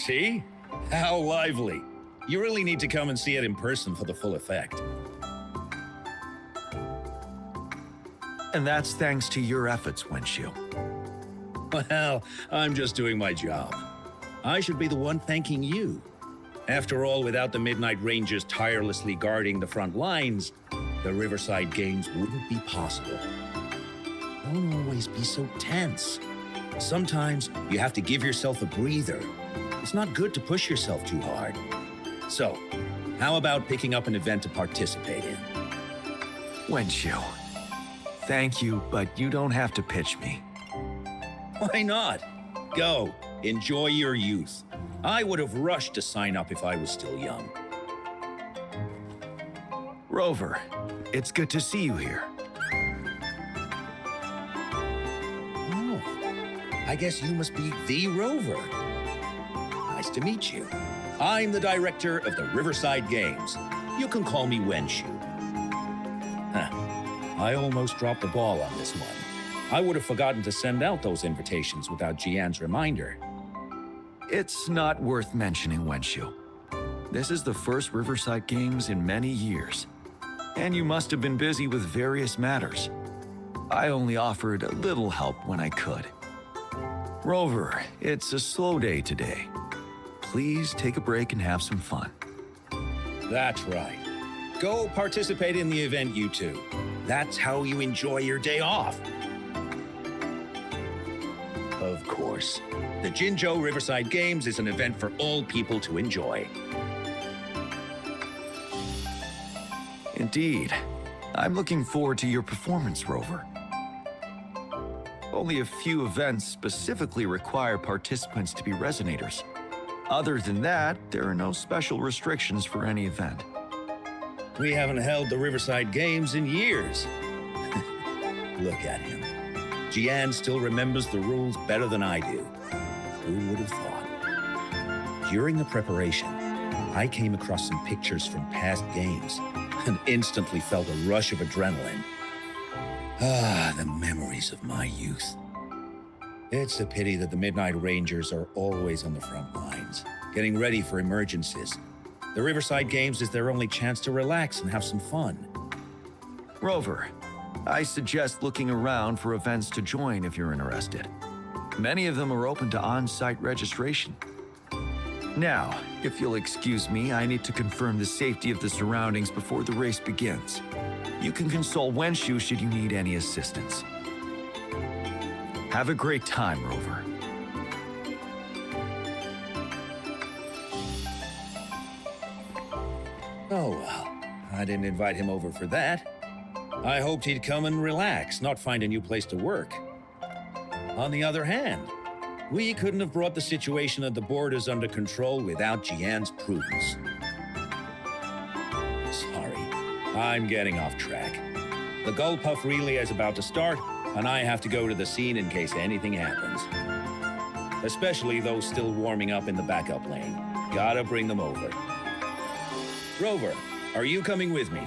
See? How lively. You really need to come and see it in person for the full effect. And that's thanks to your efforts, Wenshu. Well, I'm just doing my job. I should be the one thanking you. After all, without the Midnight Rangers tirelessly guarding the front lines, the Riverside Games wouldn't be possible. Don't always be so tense. Sometimes you have to give yourself a breather. It's not good to push yourself too hard. So, how about picking up an event to participate in? Wenshu, thank you, but you don't have to pitch me. Why not? Go, enjoy your youth. I would have rushed to sign up if I was still young. Rover, it's good to see you here. Oh, I guess you must be the Rover. Nice to meet you. I'm the director of the Riverside Games. You can call me Wenshu. Huh. I almost dropped the ball on this one. I would have forgotten to send out those invitations without Jian's reminder. It's not worth mentioning, Wenshu. This is the first Riverside Games in many years, and you must have been busy with various matters. I only offered a little help when I could. Rover, it's a slow day today. Please take a break and have some fun. That's right. Go participate in the event, you two. That's how you enjoy your day off. Of course. The Jinzhou Riverside Games is an event for all people to enjoy. Indeed. I'm looking forward to your performance, Rover. Only a few events specifically require participants to be Resonators. Other than that, there are no special restrictions for any event. We haven't held the Riverside Games in years. Look at him. Jian still remembers the rules better than I do. Who would have thought? During the preparation, I came across some pictures from past games and instantly felt a rush of adrenaline. Ah, the memories of my youth. It's a pity that the Midnight Rangers are always on the front lines, getting ready for emergencies. The Riverside Games is their only chance to relax and have some fun. Rover, I suggest looking around for events to join if you're interested. Many of them are open to on-site registration. Now, if you'll excuse me, I need to confirm the safety of the surroundings before the race begins. You can consult Wenshu should you need any assistance. Have a great time, Rover. Oh well, I didn't invite him over for that. I hoped he'd come and relax, not find a new place to work. On the other hand, we couldn't have brought the situation at the borders under control without Jian's prudence. Sorry, I'm getting off track. The Gullpuff relay is about to start, and I have to go to the scene in case anything happens. Especially those still warming up in the backup lane. Gotta bring them over. Rover, are you coming with me?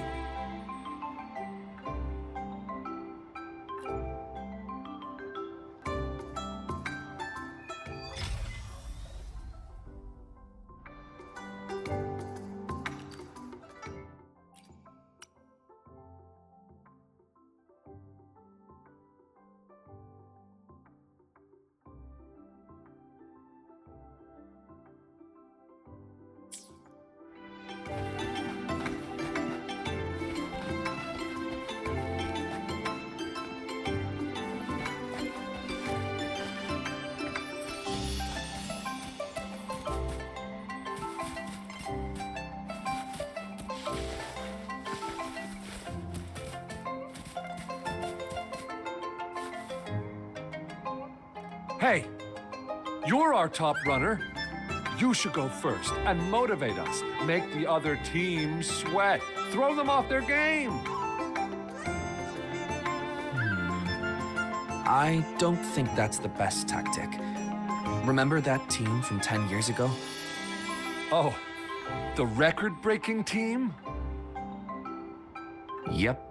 Hey, you're our top runner. You should go first and motivate us. Make the other team sweat. Throw them off their game. I don't think that's the best tactic. Remember that team from 10 years ago? Oh, the record-breaking team? Yep,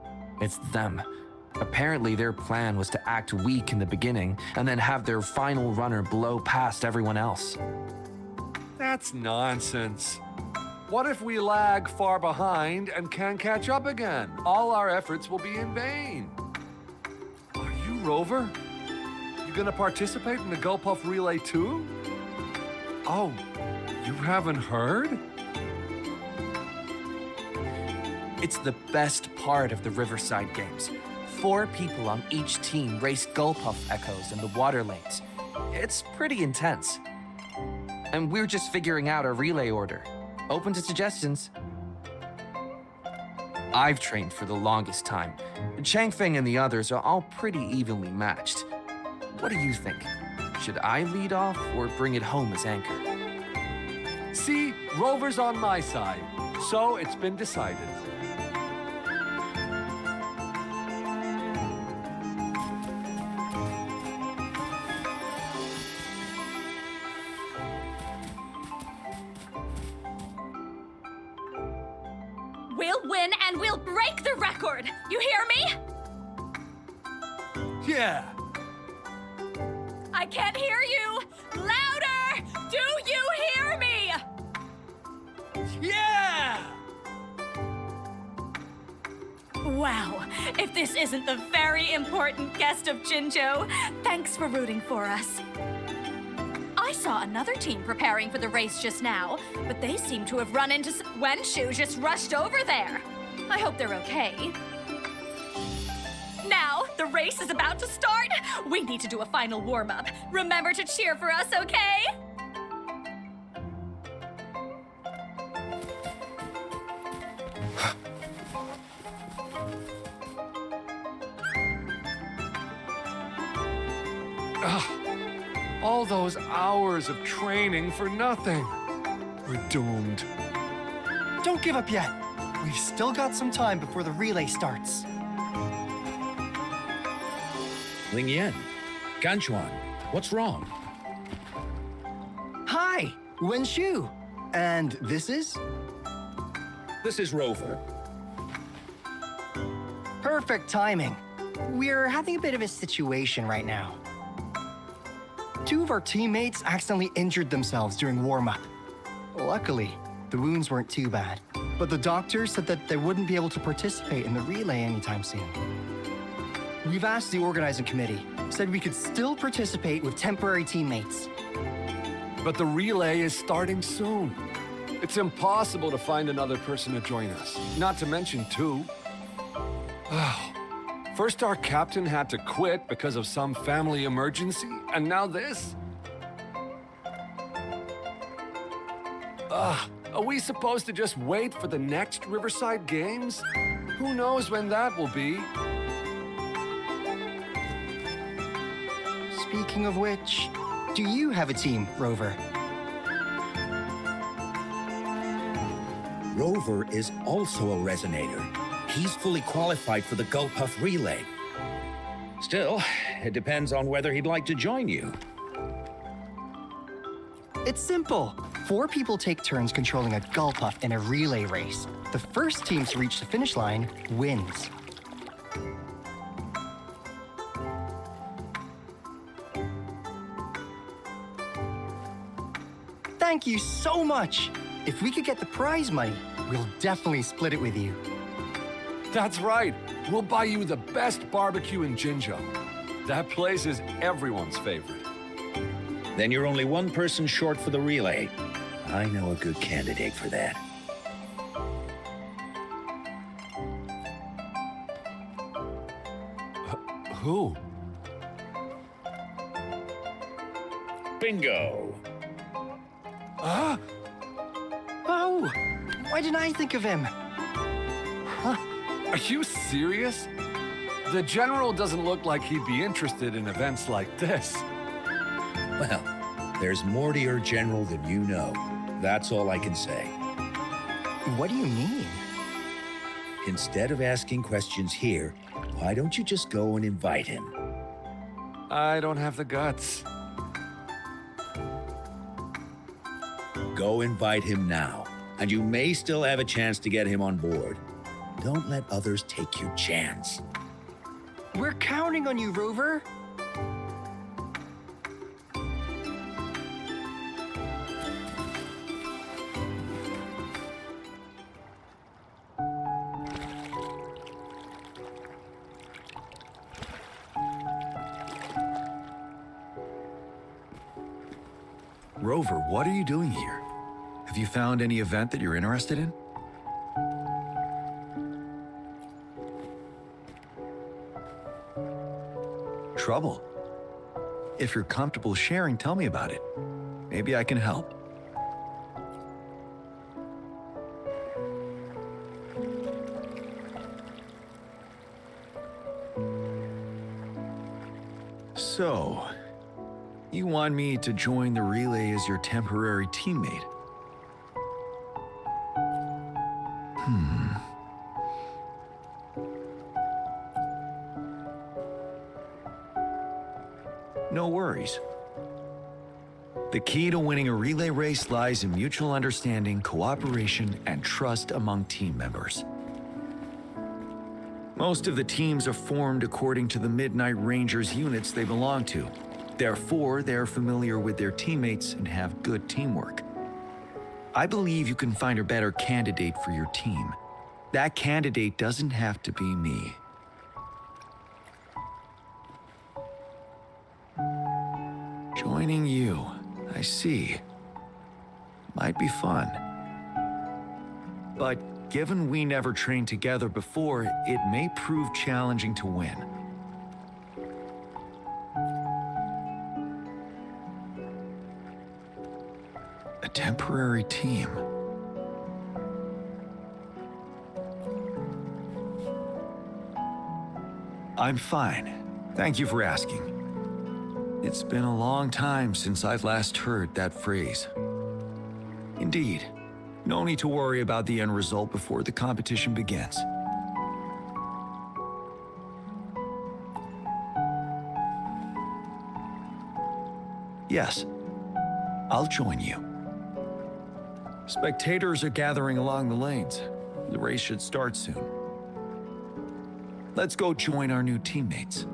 it's them. Apparently their plan was to act weak in the beginning and then have their final runner blow past everyone else. That's nonsense. What if we lag far behind and can't catch up again? All our efforts will be in vain. Are you Rover? You gonna participate in the Gulpuff Relay too? Oh, you haven't heard? It's the best part of the Riverside Games. 4 people on each team race Gulpuff Echoes in the water lanes. It's pretty intense. And we're just figuring out a relay order. Open to suggestions. I've trained for the longest time. Changfeng and the others are all pretty evenly matched. What do you think? Should I lead off or bring it home as anchor? See, Rover's on my side, so it's been decided. We'll win and we'll break the record! You hear me? Yeah. I can't hear you! Louder! Do you hear me? Yeah! Wow, if this isn't the very important guest of Jinzhou, thanks for rooting for us. I saw another team preparing for the race just now, but they seem to have run into Wenshu just rushed over there. I hope they're okay. Now, the race is about to start. We need to do a final warm-up. Remember to cheer for us, okay? All those hours of training for nothing. We're doomed. Don't give up yet. We've still got some time before the relay starts. Ling Yan, Ganchuan, what's wrong? Hi, Wenshu. And this is? This is Rover. Perfect timing. We're having a bit of a situation right now. 2 of our teammates accidentally injured themselves during warm-up. Luckily, the wounds weren't too bad, but the doctor said that they wouldn't be able to participate in the relay anytime soon. We've asked the organizing committee, said we could still participate with temporary teammates. But the relay is starting soon. It's impossible to find another person to join us, not to mention 2. First our captain had to quit because of some family emergency, and now this? Are we supposed to just wait for the next Riverside Games? Who knows when that will be? Speaking of which, do you have a team, Rover? Rover is also a resonator. He's fully qualified for the Gulpuff Relay. Still, it depends on whether he'd like to join you. It's simple. 4 people take turns controlling a Gulpuff in a relay race. The first team to reach the finish line wins. Thank you so much. If we could get the prize money, we'll definitely split it with you. That's right. We'll buy you the best barbecue in Jinzhou. That place is everyone's favorite. Then you're only 1 person short for the relay. I know a good candidate for that. Who? Bingo! Huh? Oh, why didn't I think of him? Are you serious? The General doesn't look like he'd be interested in events like this. Well, there's more to your general than you know. That's all I can say. What do you mean? Instead of asking questions here, why don't you just go and invite him? I don't have the guts. Go invite him now, and you may still have a chance to get him on board. Don't let others take your chance. We're counting on you, Rover. Rover, what are you doing here? Have you found any event that you're interested in? Trouble? If you're comfortable sharing, tell me about it. Maybe I can help. So, you want me to join the relay as your temporary teammate? No worries. The key to winning a relay race lies in mutual understanding, cooperation, and trust among team members. Most of the teams are formed according to the Midnight Rangers units they belong to. Therefore, they're familiar with their teammates and have good teamwork. I believe you can find a better candidate for your team. That candidate doesn't have to be me. Joining you, I see. Might be fun. But given we never trained together before, it may prove challenging to win. A temporary team. I'm fine. Thank you for asking. It's been a long time since I've last heard that phrase. Indeed, no need to worry about the end result before the competition begins. Yes, I'll join you. Spectators are gathering along the lanes. The race should start soon. Let's go join our new teammates.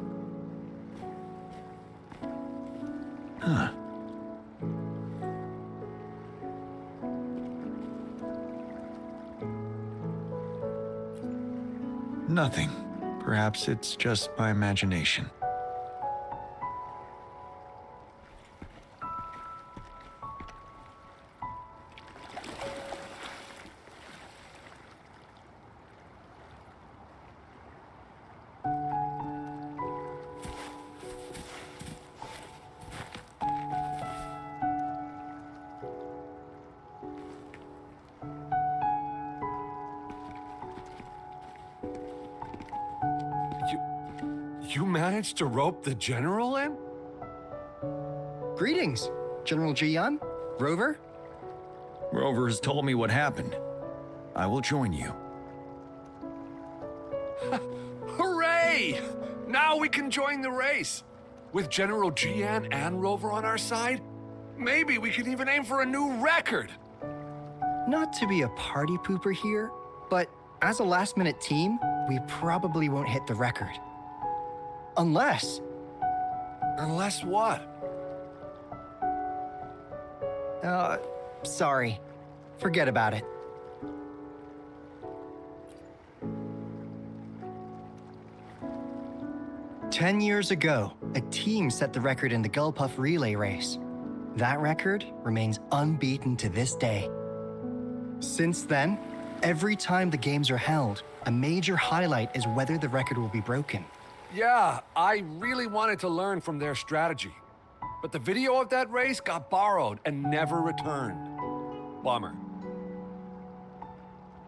Huh. Nothing. Perhaps it's just my imagination. You managed to rope the general in? Greetings, General Jian, Rover. Rover has told me what happened. I will join you. Hooray! Now we can join the race. With General Jian and Rover on our side, maybe we can even aim for a new record. Not to be a party pooper here, but as a last-minute team, we probably won't hit the record. Unless... Unless what? Sorry. Forget about it. "10 years ago, a team set the record in the Gulpuff relay race. That record remains unbeaten to this day. Since then, every time the games are held, a major highlight is whether the record will be broken. Yeah, I really wanted to learn from their strategy. But the video of that race got borrowed and never returned. Bummer.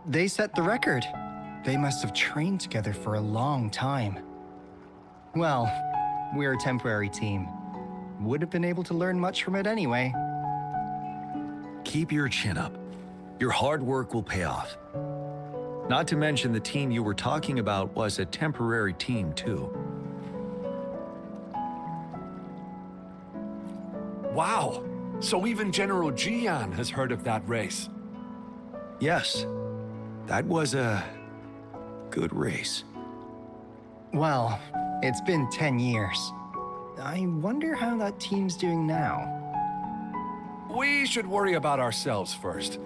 They set the record. They must have trained together for a long time. Well, we're a temporary team. Would have been able to learn much from it anyway. Keep your chin up. Your hard work will pay off. Not to mention the team you were talking about was a temporary team, too. Wow, so even General Jian has heard of that race. Yes, that was a good race. Well, it's been 10 years. I wonder how that team's doing now. We should worry about ourselves first.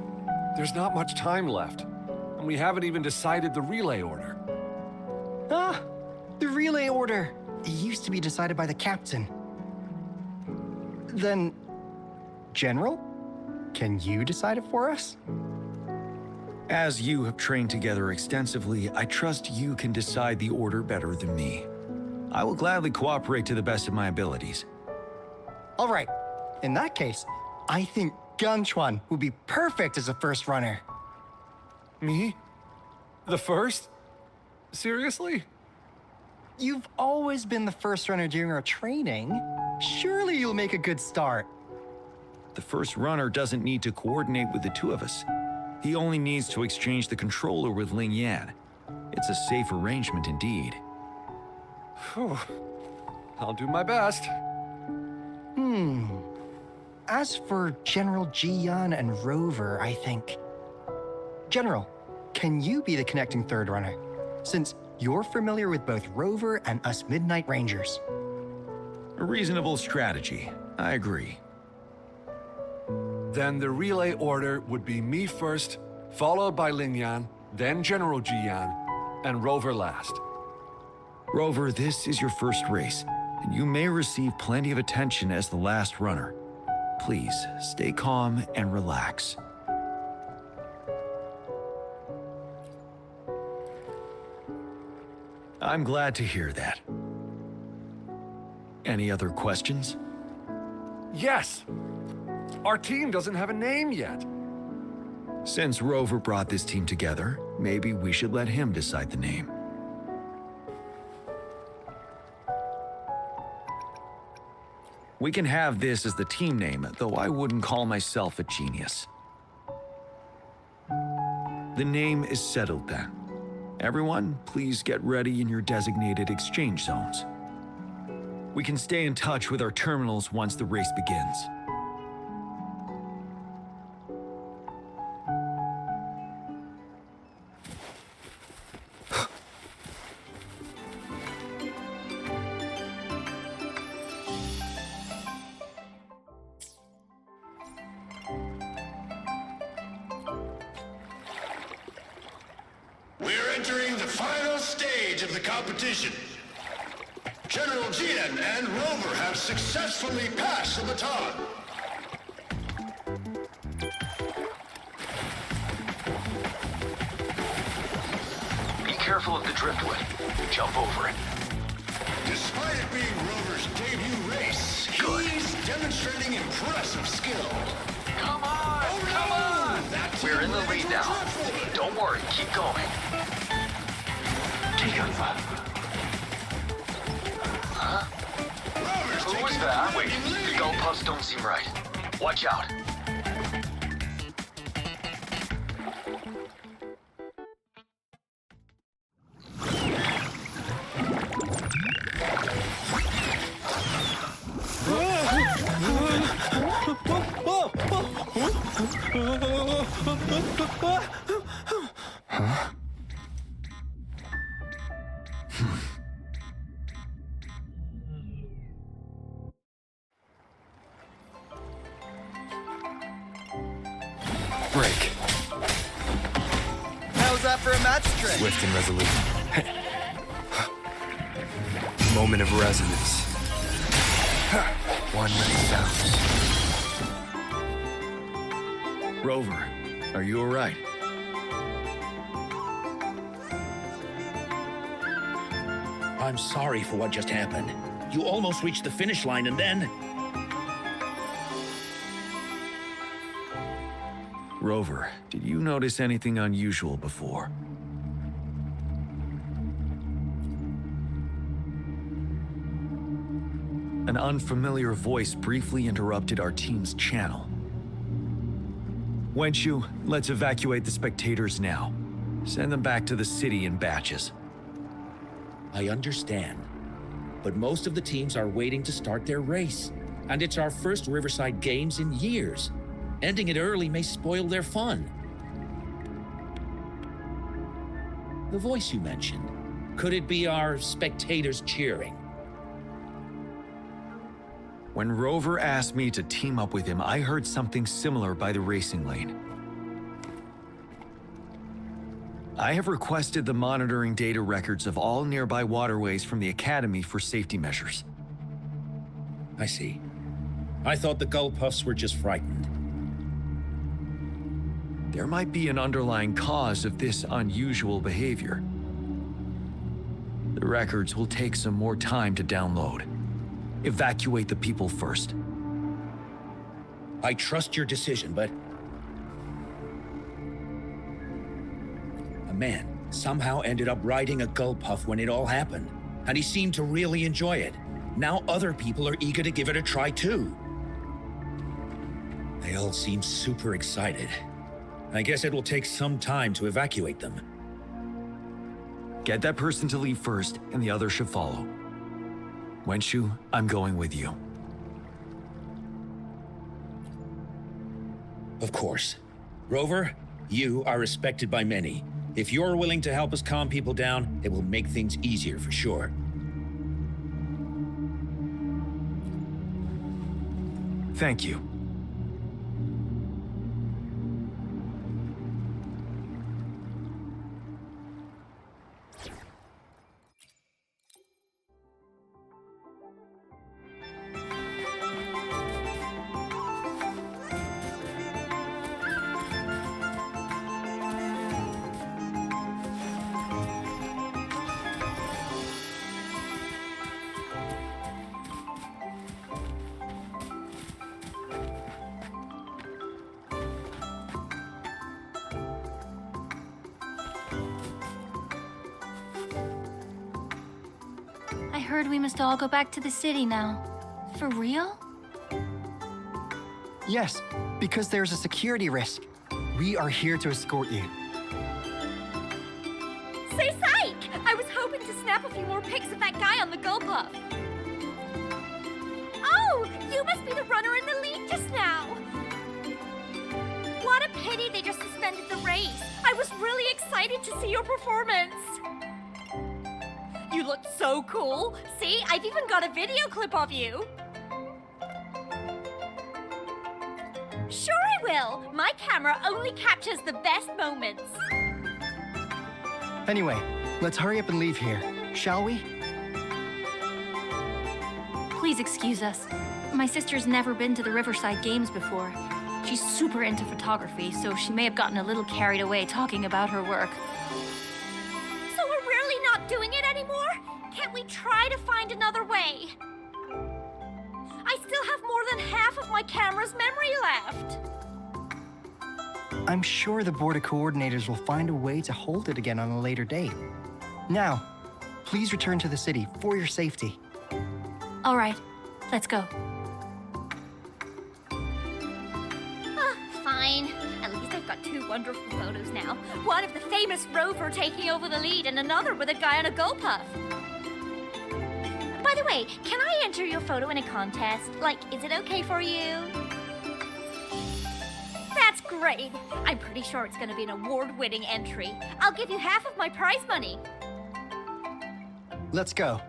There's not much time left, and we haven't even decided the relay order. Ah, the relay order. It used to be decided by the captain. Then, General, can you decide it for us? As you have trained together extensively, I trust you can decide the order better than me. I will gladly cooperate to the best of my abilities. All right. In that case, I think Gunchuan would be perfect as a first runner. Me? The first? Seriously? You've always been the first runner during our training. Surely you'll make a good start. The first runner doesn't need to coordinate with the two of us. He only needs to exchange the controller with Ling Yan. It's a safe arrangement indeed. Phew. I'll do my best. As for General Jiyan and Rover, I think... General, can you be the connecting third runner? Since you're familiar with both Rover and us Midnight Rangers. A reasonable strategy. I agree. Then the relay order would be me first, followed by Ling Yan, then General Jiyan, and Rover last. Rover, this is your first race, and you may receive plenty of attention as the last runner. Please, stay calm and relax. I'm glad to hear that. Any other questions? Yes! Our team doesn't have a name yet. Since Rover brought this team together, maybe we should let him decide the name. We can have this as the team name, though I wouldn't call myself a genius. The name is settled then. Everyone, please get ready in your designated exchange zones. We can stay in touch with our terminals once the race begins. We're entering the final stage of the competition. General Jian and Rover have successfully passed the baton. Be careful of the driftwood. Jump over it. Despite it being Rover's debut race, he's demonstrating impressive skill. Come on! Come on! We're in the lead now. Don't worry, keep going. Huh? Who was that? Wait, the goalposts don't seem right. Watch out. Break. How's that for a match trick? Swift and resolute. Moment of resonance. One minute sounds. Rover, are you all right? I'm sorry for what just happened. You almost reached the finish line and then... Rover, did you notice anything unusual before? An unfamiliar voice briefly interrupted our team's channel. Wenshu, let's evacuate the spectators now. Send them back to the city in batches. I understand. But most of the teams are waiting to start their race. And it's our first Riverside Games in years. Ending it early may spoil their fun. The voice you mentioned, could it be our spectators cheering? When Rover asked me to team up with him, I heard something similar by the racing lane. I have requested the monitoring data records of all nearby waterways from the Academy for safety measures. I see. I thought the gull puffs were just frightened. There might be an underlying cause of this unusual behavior. The records will take some more time to download. Evacuate the people first. I trust your decision, but... A man somehow ended up riding a gull puff when it all happened, and he seemed to really enjoy it. Now other people are eager to give it a try too. They all seem super excited. I guess it will take some time to evacuate them. Get that person to leave first, and the others should follow. Wenshu, I'm going with you. Of course. Rover, you are respected by many. If you're willing to help us calm people down, it will make things easier for sure. Thank you. I heard we must all go back to the city now. For real? Yes, because there's a security risk. We are here to escort you. Say psych! I was hoping to snap a few more pics of that guy on the gull puff. Oh, you must be the runner in the lead just now. What a pity they just suspended the race. I was really excited to see your performance. You looked so cool. See, I've even got a video clip of you. Sure I will. My camera only captures the best moments. Anyway, let's hurry up and leave here, shall we? Please excuse us. My sister's never been to the Riverside Games before. She's super into photography, so she may have gotten a little carried away talking about her work. So we're really not doing it anymore? Can't we try to find another way? I still have more than half of my camera's memory left. I'm sure the board of coordinators will find a way to hold it again on a later date. Now, please return to the city for your safety. All right, let's go. Fine. At least I've got two wonderful photos now. One of the famous Rover taking over the lead and another with a guy on a gull puff. By the way, can I enter your photo in a contest? Like, is it okay for you? That's great. I'm pretty sure it's going to be an award-winning entry. I'll give you half of my prize money. Let's go.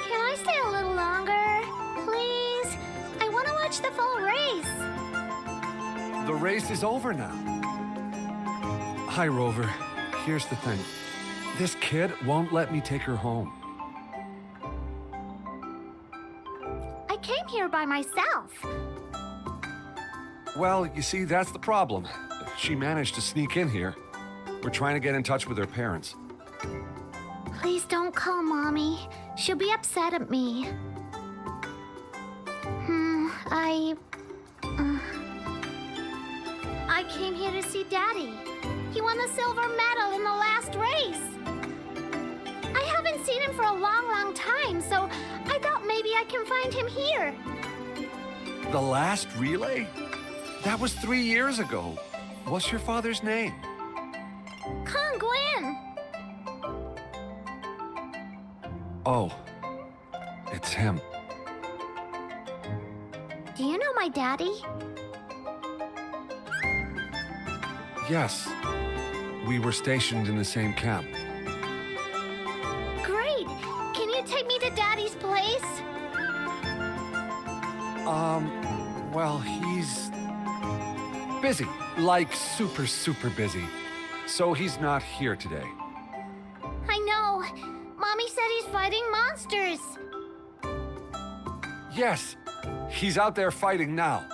Can I stay a little longer? Please? I want to watch the full race. The race is over now. Hi, Rover. Here's the thing. This kid won't let me take her home. I came here by myself. Well, you see, that's the problem. She managed to sneak in here. We're trying to get in touch with her parents. Please don't call Mommy. She'll be upset at me. I came here to see Daddy. He won the silver medal in the last race. I haven't seen him for a long, long time, so I thought maybe I can find him here. The last relay? That was 3 years ago. What's your father's name? Kong Gwen. Oh, it's him. Do you know my daddy? Yes. We were stationed in the same camp. Great. Can you take me to Daddy's place? Well, he's busy. Like super busy. So he's not here today. I know. Mommy said he's fighting monsters. Yes, he's out there fighting now.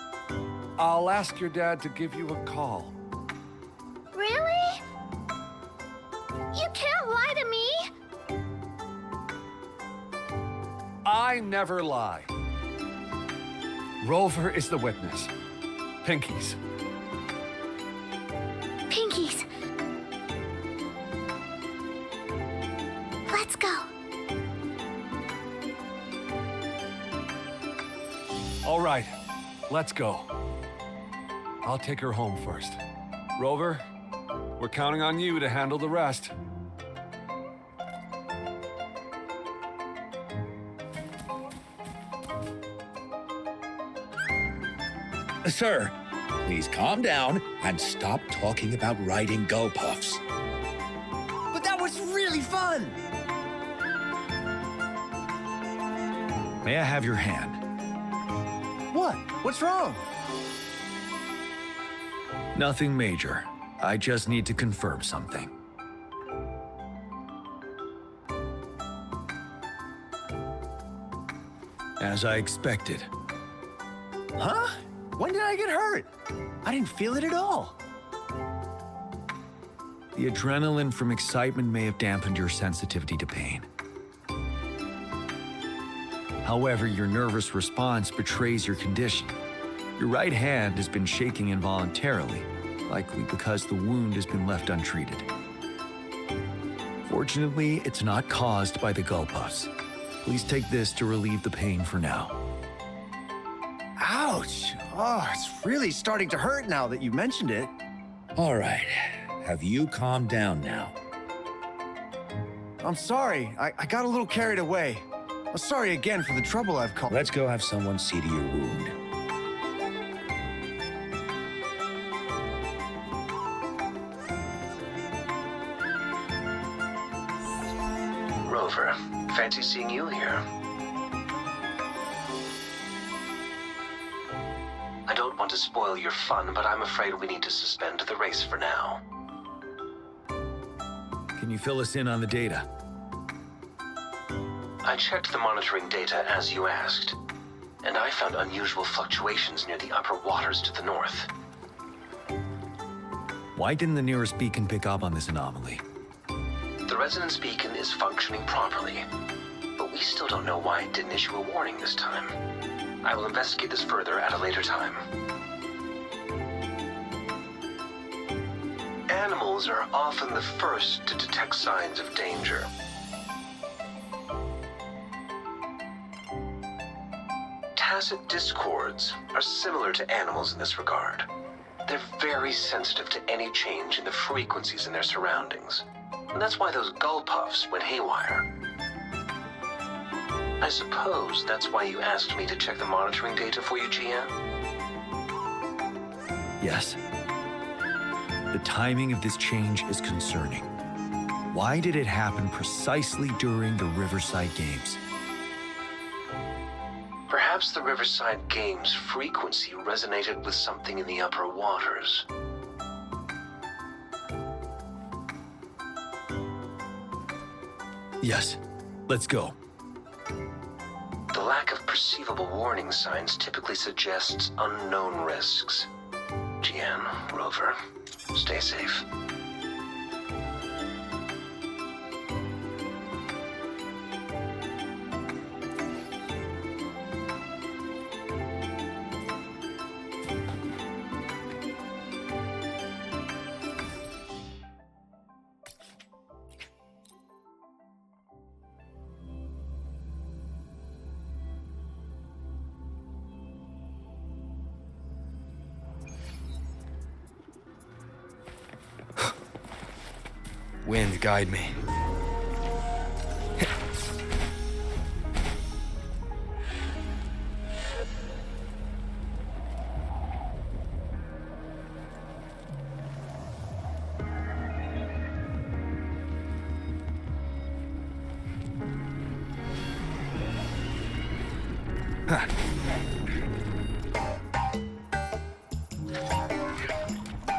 I'll ask your dad to give you a call. Really? You can't lie to me. I never lie. Rover is the witness. Pinkies. Pinkies. Let's go. All right, let's go. I'll take her home first. Rover, we're counting on you to handle the rest. Sir, please calm down and stop talking about riding gull puffs. But that was really fun! May I have your hand? What? What's wrong? Nothing major. I just need to confirm something. As I expected. Huh? When did I get hurt? I didn't feel it at all. The adrenaline from excitement may have dampened your sensitivity to pain. However, your nervous response betrays your condition. Your right hand has been shaking involuntarily, likely because the wound has been left untreated. Fortunately, it's not caused by the gull puffs. Please take this to relieve the pain for now. Ouch! Oh, it's really starting to hurt now that you mentioned it. All right, have you calmed down now? I'm sorry. I got a little carried away. I'm sorry again for the trouble I've caused. Let's go have someone see to your wound. Rover, fancy seeing you here. I don't want to spoil your fun, but I'm afraid we need to suspend the race for now. Can you fill us in on the data? I checked the monitoring data as you asked, and I found unusual fluctuations near the upper waters to the north. Why didn't the nearest beacon pick up on this anomaly? The resonance beacon is functioning properly, but we still don't know why it didn't issue a warning this time. I will investigate this further at a later time. Animals are often the first to detect signs of danger. Tacit discords are similar to animals in this regard. They're very sensitive to any change in the frequencies in their surroundings. And that's why those gull puffs went haywire. I suppose that's why you asked me to check the monitoring data for you, GM? Yes. The timing of this change is concerning. Why did it happen precisely during the Riverside Games? Perhaps the Riverside Games' frequency resonated with something in the upper waters. Yes. Let's go. The lack of perceivable warning signs typically suggests unknown risks. GN, Rover, stay safe. Wind, guide me.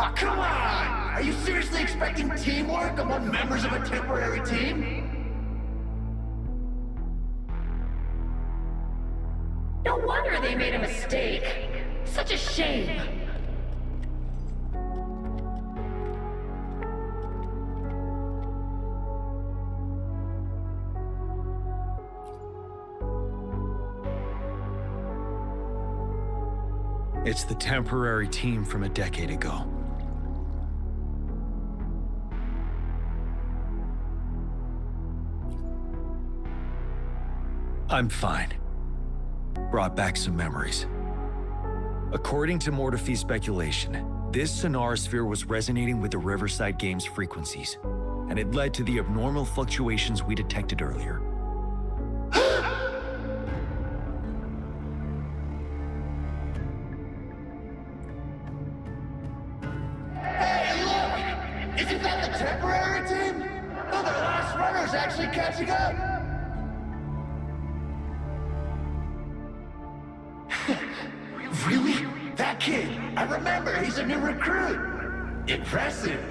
Ah, come on! Are you seriously expecting teamwork among members of a temporary team? No wonder they made a mistake. Such a shame. It's the temporary team from a decade ago. I'm fine. Brought back some memories. According to Mortefy's speculation, this sonar sphere was resonating with the Riverside Games frequencies, and it led to the abnormal fluctuations we detected earlier. Hey, look! Isn't that the temporary team? Oh, the last runner's actually catching up! Really? That kid! I remember, he's a new recruit! Impressive!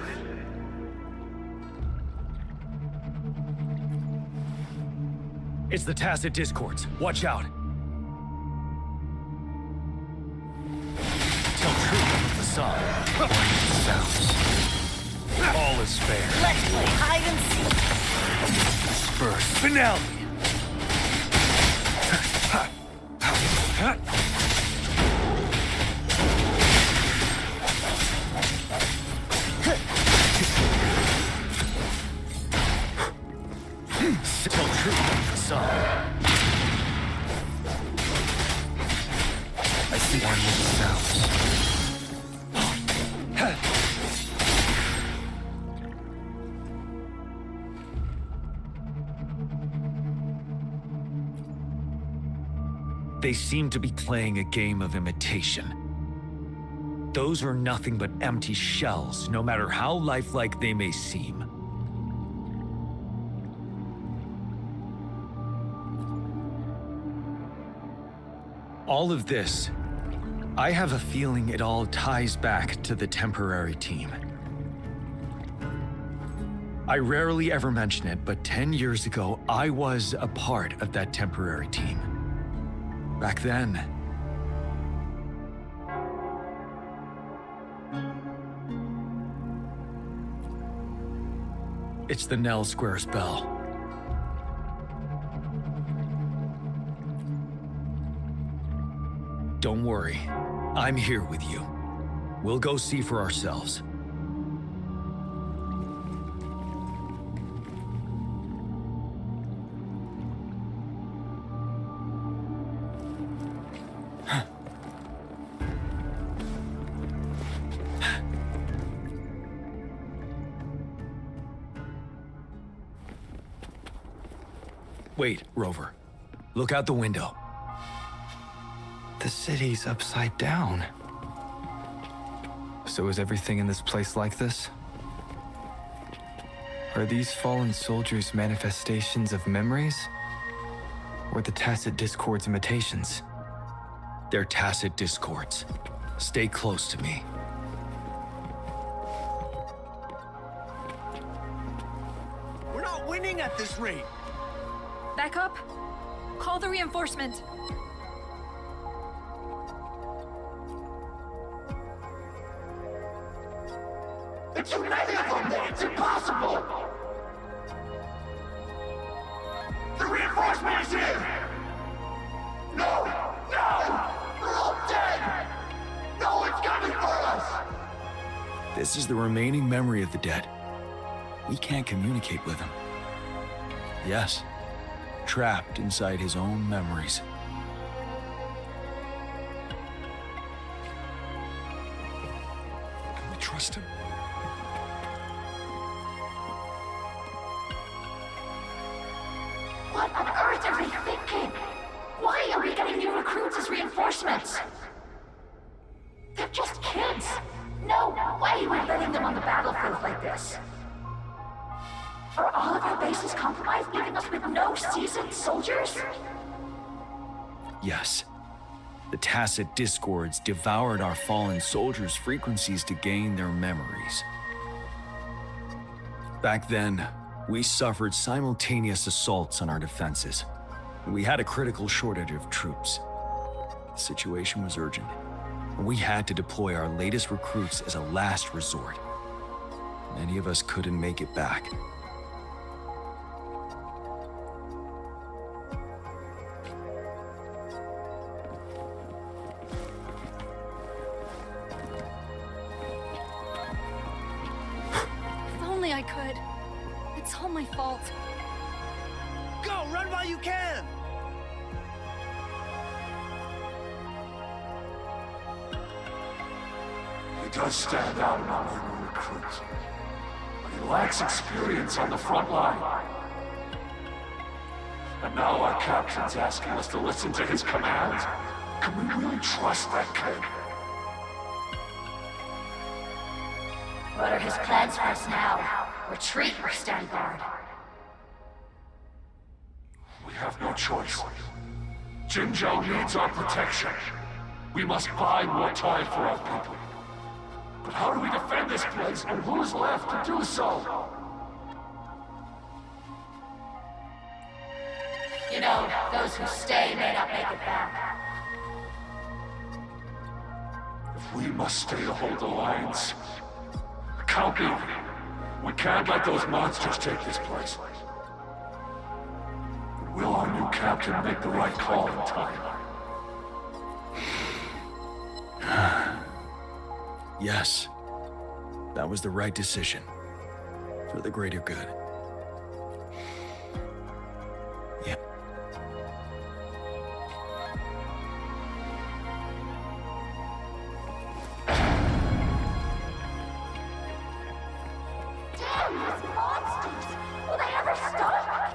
It's the Tacit Discords. Watch out. Tell truth with the song. Sounds. All is fair. Let's play hide and seek. Spurs. Finale. Tell truth with the song. I see one with the sounds. They seem to be playing a game of imitation. Those are nothing but empty shells, no matter how lifelike they may seem. All of this, I have a feeling it all ties back to the temporary team. I rarely ever mention it, but 10 years ago, I was a part of that temporary team. Back then, it's the Nell Squares bell. Don't worry, I'm here with you. We'll go see for ourselves. Wait, Rover. Look out the window. The city's upside down. So is everything in this place like this? Are these fallen soldiers manifestations of memories? Or the Tacit Discords imitations? They're Tacit Discords. Stay close to me. We're not winning at this rate! Back up. Call the reinforcement. It's too many of them! It's impossible! The reinforcement is here! No! No! They're all dead! No one's coming for us! This is the remaining memory of the dead. We can't communicate with him. Yes, trapped inside his own memories. Can we trust him? What on earth are they thinking? Why are we getting new recruits as reinforcements? They're just kids. No way we're letting them on the battlefield like this. Are all of our bases compromised, leaving us with no seasoned soldiers? Yes. The tacit discords devoured our fallen soldiers' frequencies to gain their memories. Back then, we suffered simultaneous assaults on our defenses. We had a critical shortage of troops. The situation was urgent. We had to deploy our latest recruits as a last resort. Many of us couldn't make it back. If only I could. It's all my fault. Go, run while you can! He does stand out among our new recruits, but he lacks experience on the front line. And now our captain's asking us to listen to his commands. Can we really trust that kid? What are his plans for us now? Retreat or stand guard? We have no choice. Jinzhou needs our protection. We must buy more time for our people. But how do we defend this place, and who's left to do so? You know, those who stay may not make it back. If we must stay to hold the lines, count me. We can't let those monsters take this place. Will our new captain make the right call in time? Yes. That was the right decision. For the greater good. Yeah. Damn, these monsters! Will they ever stop?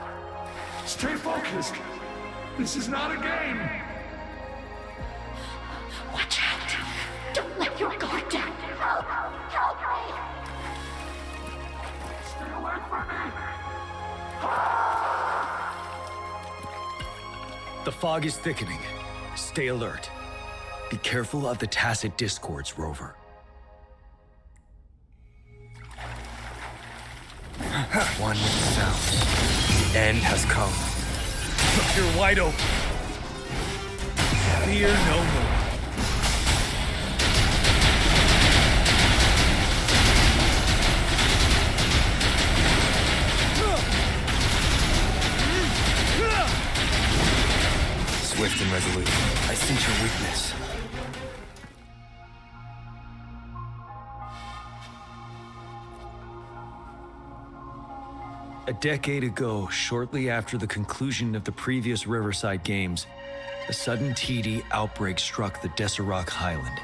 Stay focused. This is not a game. Watch out! Don't let your guard down! Help! Help me! Stay away from me. The fog is thickening. Stay alert. Be careful of the tacit discords, Rover. One with the sounds. The end has come. You're wide open. Fear no more. Swift and resolute. I sense your weakness. A decade ago, shortly after the conclusion of the previous Riverside Games, a sudden TD outbreak struck the Deserac Highland.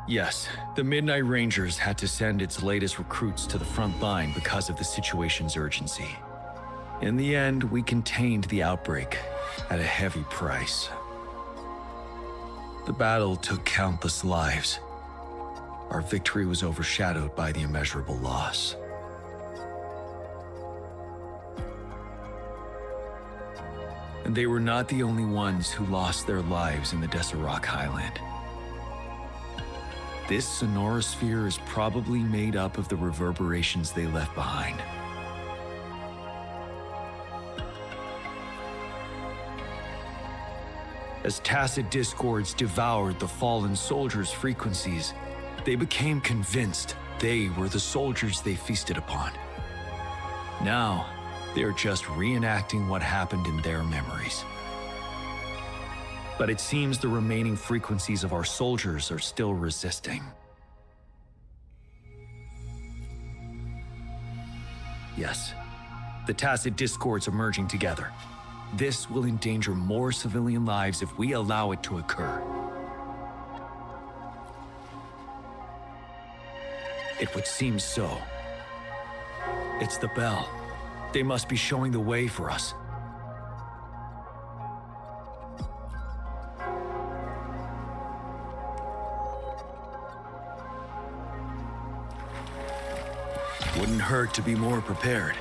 Yes, the Midnight Rangers had to send its latest recruits to the front line because of the situation's urgency. In the end, we contained the outbreak at a heavy price. The battle took countless lives. Our victory was overshadowed by the immeasurable loss. And they were not the only ones who lost their lives in the Deserac Highland. This sonorosphere is probably made up of the reverberations they left behind. As tacit discords devoured the fallen soldiers' frequencies, they became convinced they were the soldiers they feasted upon. Now, they're just reenacting what happened in their memories. But it seems the remaining frequencies of our soldiers are still resisting. Yes, the tacit discords are merging together. This will endanger more civilian lives if we allow it to occur. It would seem so. It's the bell. They must be showing the way for us. Wouldn't hurt to be more prepared.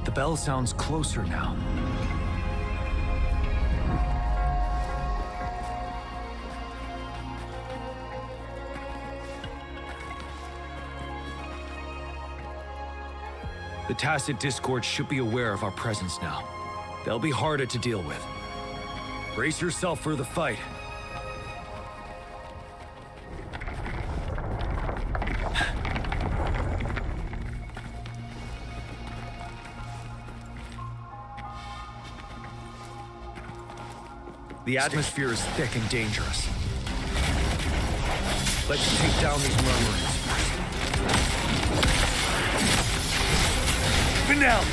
The bell sounds closer now. The Tacit Discord should be aware of our presence now. They'll be harder to deal with. Brace yourself for the fight. The atmosphere is thick and dangerous. Let's take down these murmurings first. Finale!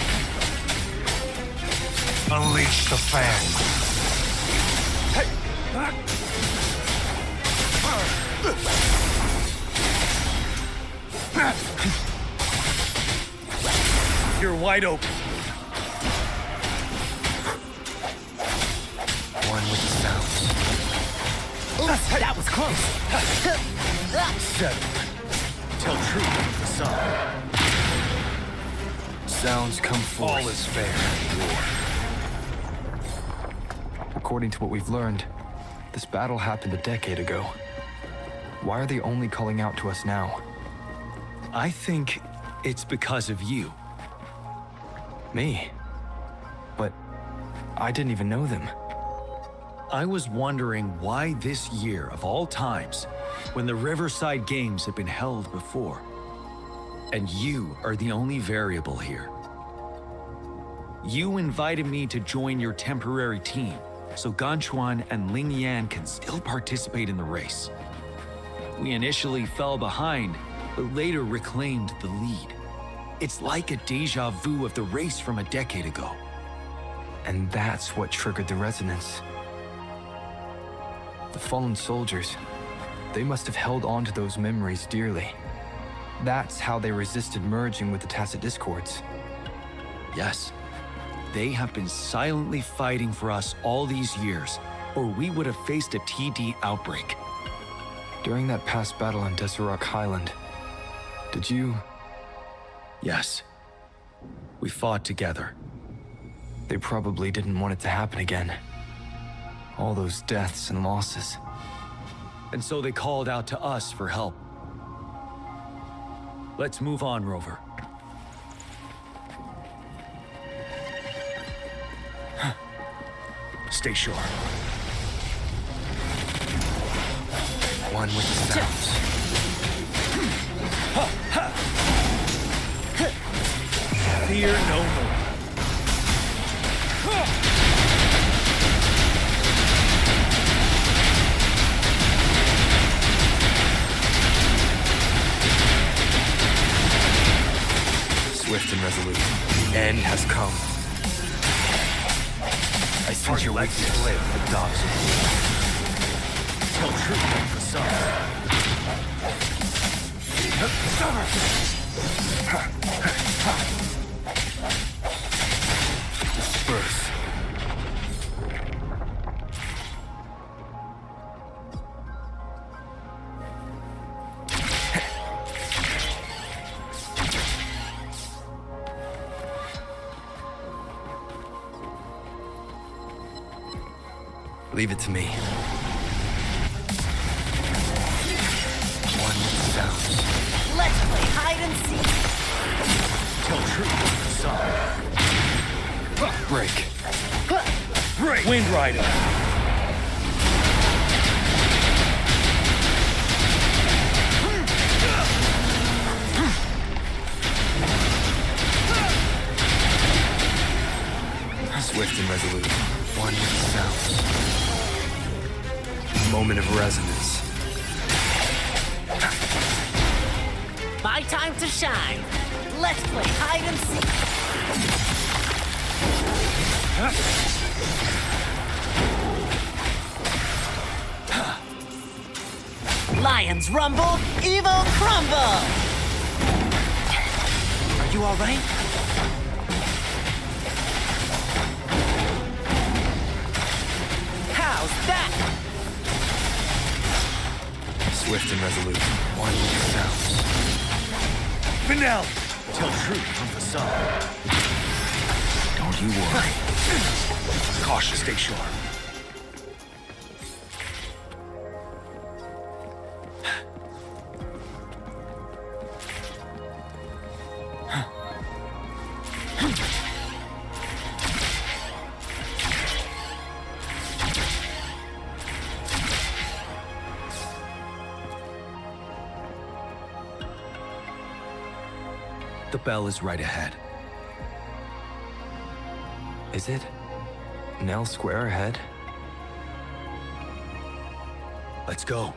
Unleash the fangs. You're wide open. One with the sounds. Oops, that was close. Settle. Tell truth with the sun. Sounds come forth. All is fair. According to what we've learned, this battle happened a decade ago. Why are they only calling out to us now? I think it's because of you. Me? But I didn't even know them. I was wondering why this year, of all times, when the Riverside Games had been held before, and you are the only variable here. You invited me to join your temporary team, so Ganchuan and Ling Yan can still participate in the race. We initially fell behind, but later reclaimed the lead. It's like a deja vu of the race from a decade ago. And that's what triggered the resonance. The fallen soldiers, they must have held on to those memories dearly. That's how they resisted merging with the Tacit Discords. Yes, they have been silently fighting for us all these years, or we would have faced a TD outbreak. During that past battle on Deseret Highland, did you... Yes, we fought together. They probably didn't want it to happen again. All those deaths and losses. And so they called out to us for help. Let's move on, Rover. Stay sure. One with the sounds. Fear no more. Swift and resolute. The end has come. I sense your weakness, the dogs of war. Tell truth with the sun. Disperse. Leave it to me. One with the sounds. Let's play hide and seek. Tell truth with the sun. Break. Break. Wind Rider. Swift and resolute. One with the sounds. moment of resonance. My time to shine. Let's play hide and seek. Lions rumble, evil crumble. Are you all right? How's that? Swift and resolute. One with the sounds. Vanel! Tell truth from facade. Don't you worry. Caution, stay sharp. The bell is right ahead. Is it? Nell Square ahead? Let's go.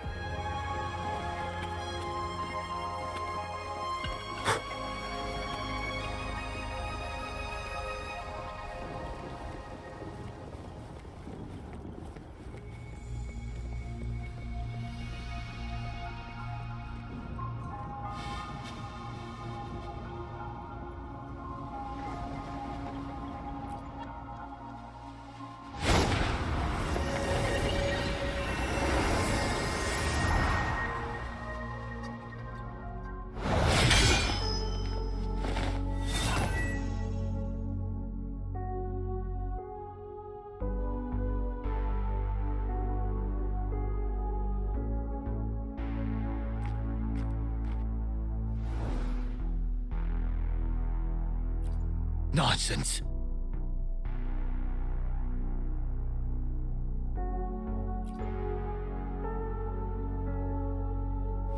Nonsense.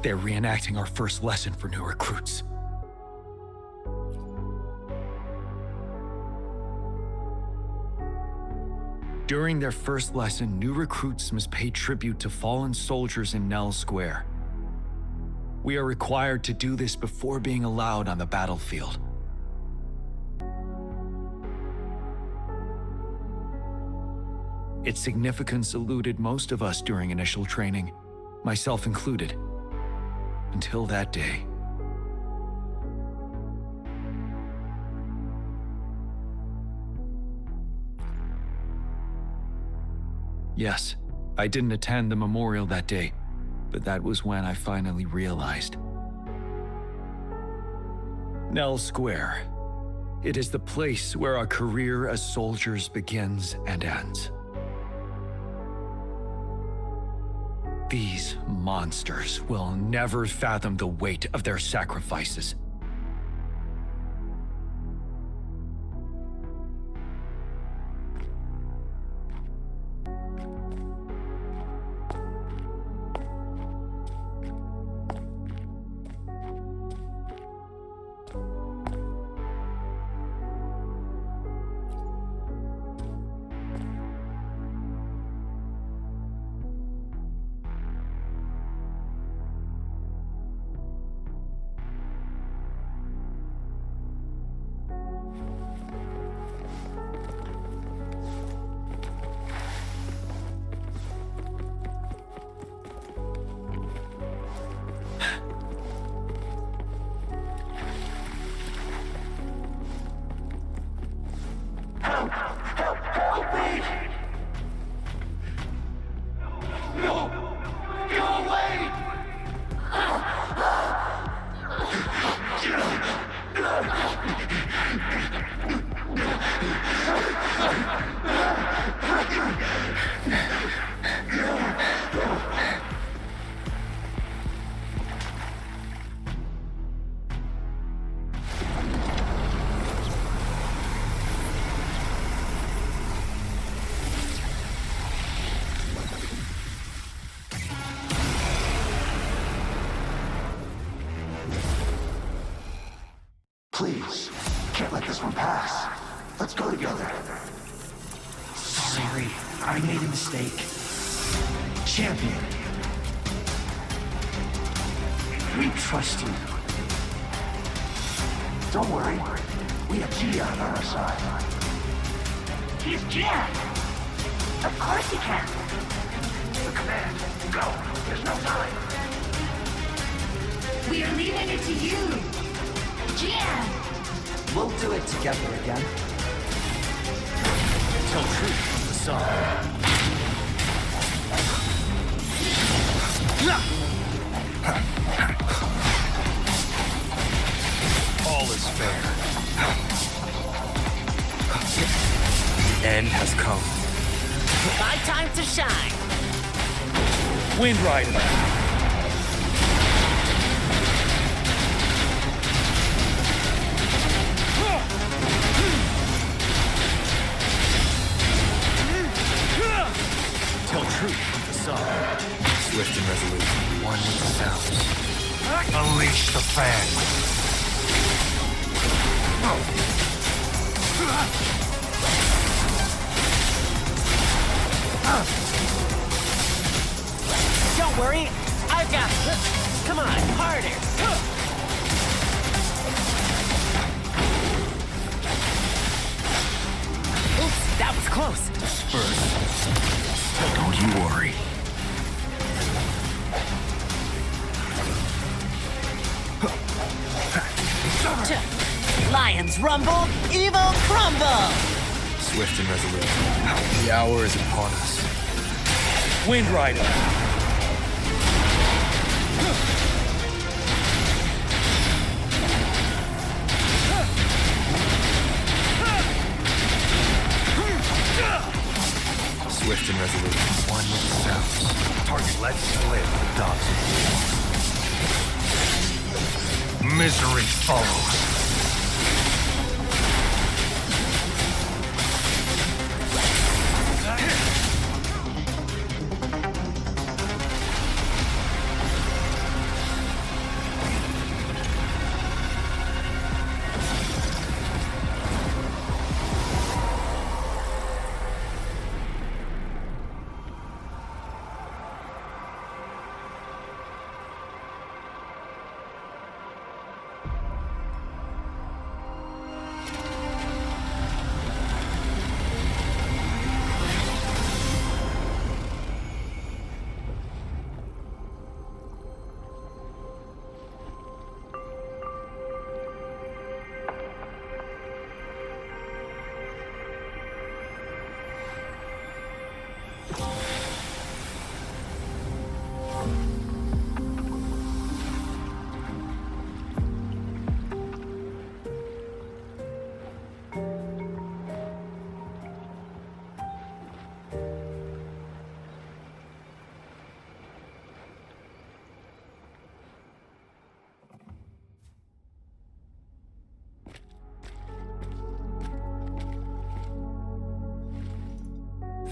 They're reenacting our first lesson for new recruits. During their first lesson, new recruits must pay tribute to fallen soldiers in Nell Square. We are required to do this before being allowed on the battlefield. Its significance eluded most of us during initial training, myself included, until that day. Yes, I didn't attend the memorial that day, but that was when I finally realized. Nell Square. It is the place where our career as soldiers begins and ends. These monsters will never fathom the weight of their sacrifices. Please, can't let this one pass. Let's go together. Sorry, I made a mistake. champion. We trust you. Don't worry. We have Gian on our side. He's Gian! Of course he can! The command. Go. There's no time. We are leaving it to you! Gian! We'll do it together again. Tell truth from the sun. All is fair. The end has come. My time to shine. Wind Rider. Tell truth from the sun. Swift and resolute, one with the sounds. Unleash the fan. Don't worry, I've got this. Come on, harder. Oops, that was close. Disperse. Don't you worry. Lions rumble, evil crumble. Swift and resolute. The hour is upon us. Wind Rider. Swift and resolute, one with the sounds. Target lets slip the dots of war. Misery follows.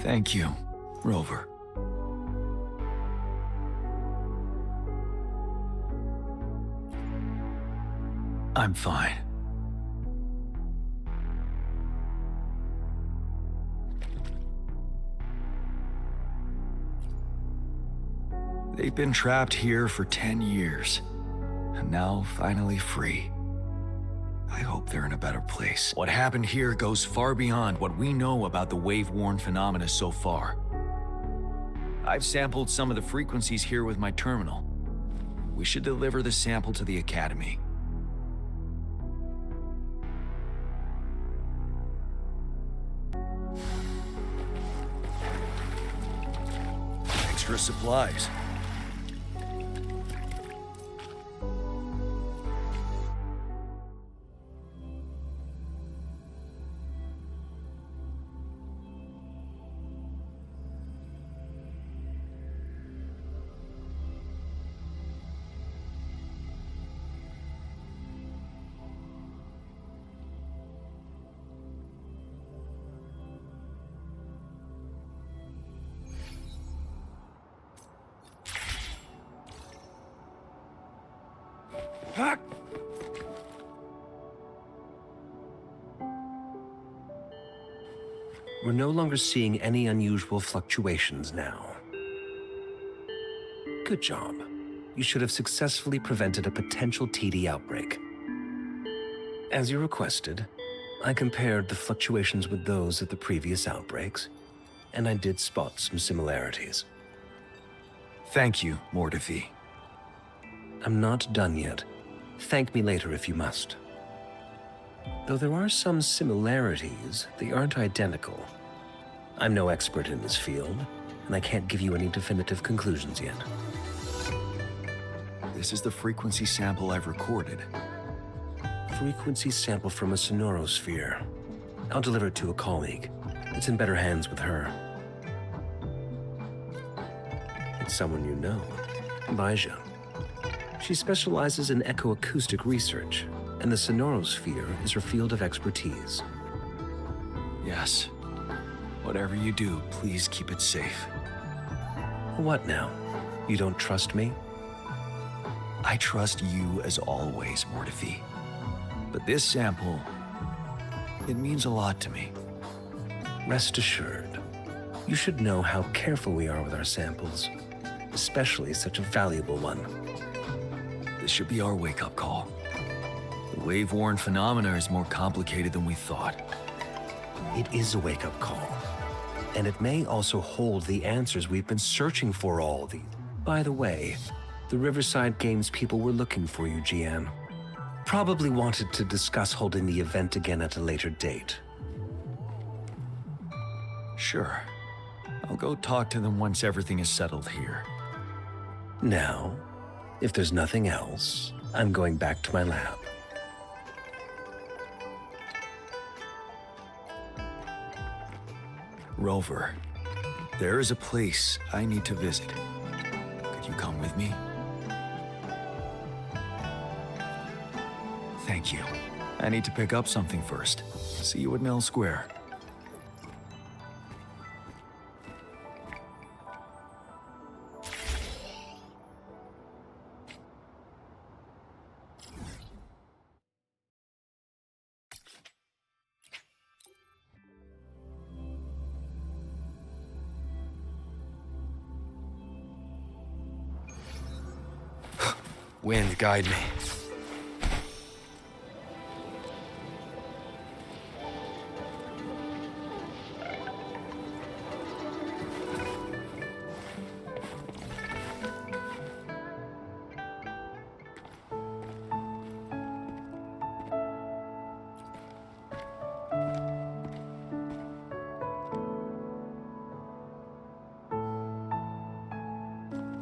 Thank you, Rover. I'm fine. They've been trapped here for 10 years, and now finally free. I hope they're in a better place. What happened here goes far beyond what we know about the wave-worn phenomena so far. I've sampled some of the frequencies here with my terminal. We should deliver the sample to the Academy. Extra supplies. We're no longer seeing any unusual fluctuations now. Good job. You should have successfully prevented a potential TD outbreak. As you requested, I compared the fluctuations with those of the previous outbreaks, and I did spot some similarities. Thank you, Mordefi. I'm not done yet. Thank me later if you must. Though there are some similarities, they aren't identical. I'm no expert in this field, and I can't give you any definitive conclusions yet. This is the frequency sample I've recorded. Frequency sample from a sonorosphere. I'll deliver it to a colleague. It's in better hands with her. It's someone you know, Baija. She specializes in echoacoustic research, and the sonorosphere is her field of expertise. Yes. Whatever you do, please keep it safe. What now? You don't trust me? I trust you as always, Mordefi. But this sample, it means a lot to me. Rest assured, you should know how careful we are with our samples, especially such a valuable one. This should be our wake-up call. The wave-worn phenomena is more complicated than we thought. It is a wake-up call, and it may also hold the answers we've been searching for all the... By the way, the Riverside Games people were looking for you, Jian. Probably wanted to discuss holding the event again at a later date. Sure. I'll go talk to them once everything is settled here. Now, if there's nothing else, I'm going back to my lab. Rover, there is a place I need to visit. Could you come with me? Thank you. I need to pick up something first. See you at Mill Square. Wind, guide me.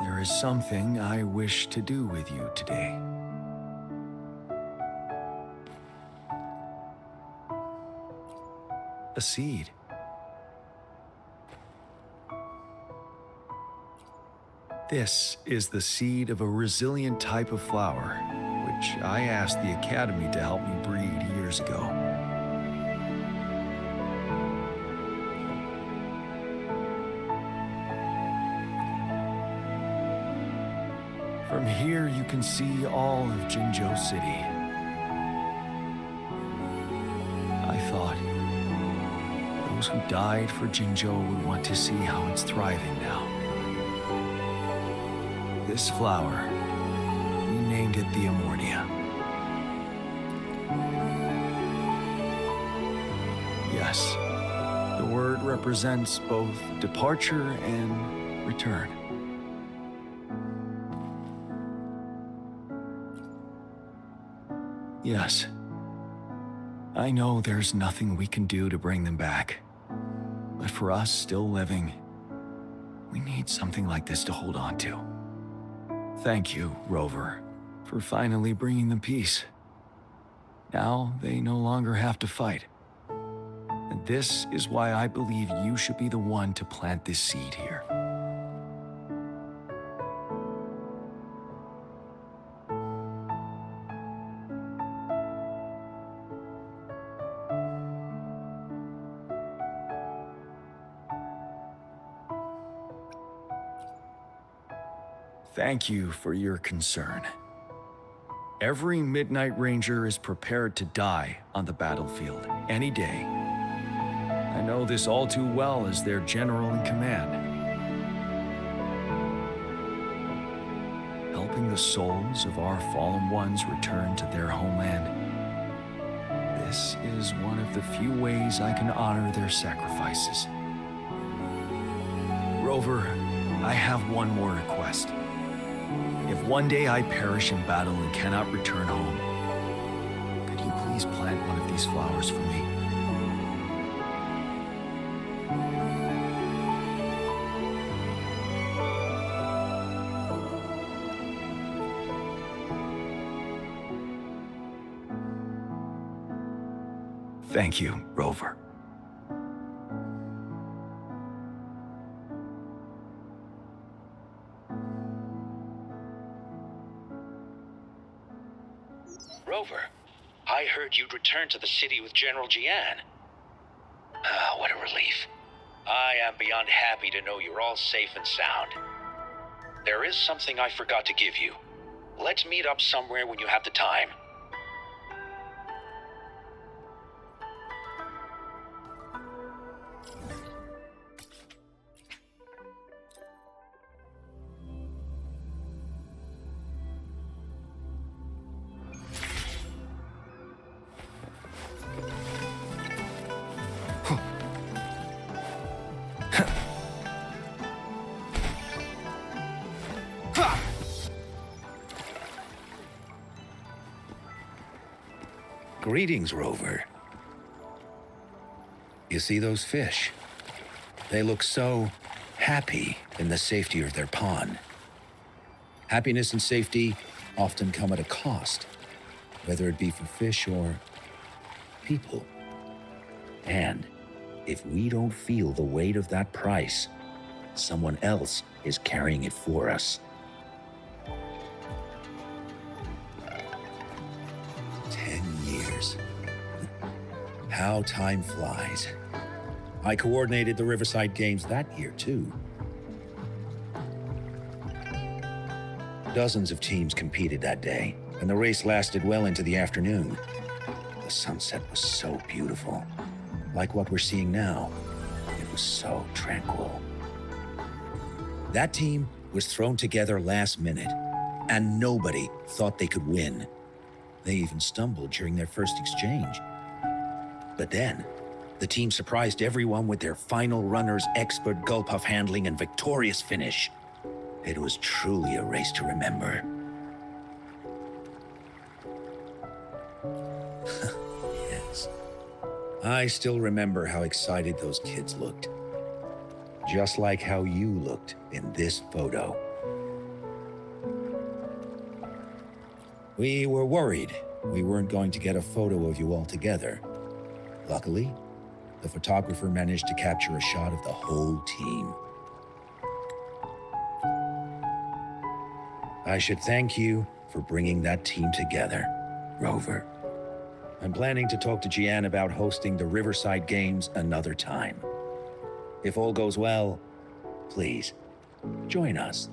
There is something I wish to do with you today. A seed. This is the seed of a resilient type of flower, which I asked the Academy to help me breed years ago. From here, you can see all of Jinzhou City. I thought those who died for Jinzhou would want to see how it's thriving now. This flower, we named it the Amornia. Yes, the word represents both departure and return. Yes. I know there's nothing we can do to bring them back. But for us still living, we need something like this to hold on to. Thank you, Rover, for finally bringing them peace. Now they no longer have to fight. And this is why I believe you should be the one to plant this seed here. Thank you for your concern. Every Midnight Ranger is prepared to die on the battlefield any day. I know this all too well as their general in command. souls of our fallen ones return to their homeland. This is one of the few ways I can honor their sacrifices. Rover, I have one more request. If one day I perish in battle and cannot return home, could you please plant one of these flowers for me? Thank you, Rover. Rover, I heard you'd returned to the city with General Jian. Ah, what a relief. I am beyond happy to know you're all safe and sound. There is something I forgot to give you. Let's meet up somewhere when you have the time. Greetings, Rover. You see those fish? They look so happy in the safety of their pond. Happiness and safety often come at a cost, whether it be for fish or people. And if we don't feel the weight of that price, someone else is carrying it for us. 10 years. How time flies. I coordinated the Riverside Games that year, too. Dozens of teams competed that day, and the race lasted well into the afternoon. The sunset was so beautiful. Like what we're seeing now, it was so tranquil. That team was thrown together last minute, and nobody thought they could win. They even stumbled during their first exchange. But then, the team surprised everyone with their final runner's expert gulpuff handling and victorious finish. It was truly a race to remember. Yes. I still remember how excited those kids looked. Just like how you looked in this photo. We were worried we weren't going to get a photo of you all together. Luckily, the photographer managed to capture a shot of the whole team. I should thank you for bringing that team together, Rover. I'm planning to talk to Jian about hosting the Riverside Games another time. If all goes well, please, join us.